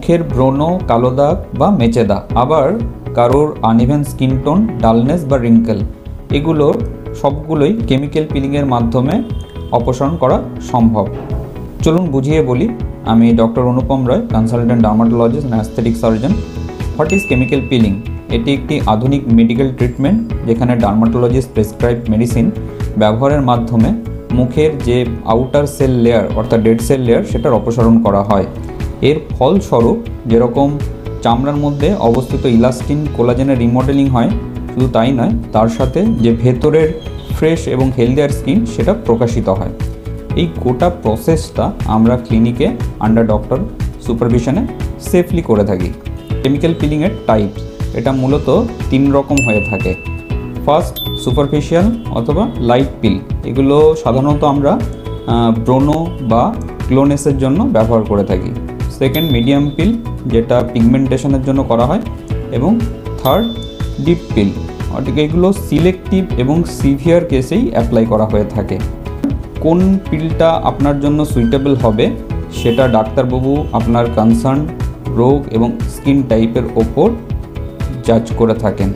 মুখের ব্রণ, কালো দাগ বা মেচে দাগ, আবার কারোর আনইভেন স্কিন টোন, ডালনেস বা রিঙ্কেল, এগুলোর সবগুলোই কেমিক্যাল পিলিংয়ের মাধ্যমে অপসারণ করা সম্ভব। চলুন বুঝিয়ে বলি। আমি doctor Anupam Roy, consultant dermatologist and aesthetic surgeon. What is chemical peeling? এটি একটি আধুনিক মেডিকেল ট্রিটমেন্ট যেখানে ডার্মাটোলজিস্ট প্রেসক্রাইব মেডিসিন ব্যবহারের মাধ্যমে মুখের যে আউটার সেল লেয়ার অর্থাৎ ডেড সেল লেয়ার সেটার অপসারণ করা হয়। এর ফলস্বরূপ যেরকম চামড়ার মধ্যে অবস্থিত ইলাস্টিন, কোলাজেনের রিমডেলিং হয়, শুধু তাই নয়, তার সাথে যে ভেতরের ফ্রেশ এবং হেলদিয়ার স্কিন সেটা প্রকাশিত হয়। এই গোটা প্রসেসটা আমরা ক্লিনিকে আন্ডার ডক্টর সুপারভিশনে সেফলি করে থাকি। কেমিক্যাল পিলিংয়ের টাইপস, এটা মূলত 3 রকম হয়ে থাকে। ফার্স্ট, সুপারফিশিয়াল অথবা লাইট পিল। এগুলো সাধারণত আমরা ব্রণ বা গ্লোনেসের জন্য ব্যবহার করে থাকি। সেকেন্ড, মিডিয়াম পিল, যেটা পিগমেন্টেশনের জন্য করা হয়। এবং থার্ড, ডিপ পিল, অর্থাৎ এগুলো সিলেক্টিভ এবং সিভিয়ার কেসেই অ্যাপ্লাই করা হয়ে থাকে। কোন পিলটা আপনার জন্য সুইটেবল হবে সেটা ডাক্তারবাবু আপনার কনসার্ন, রোগ এবং স্কিন টাইপের ওপর জাজ করে থাকেন।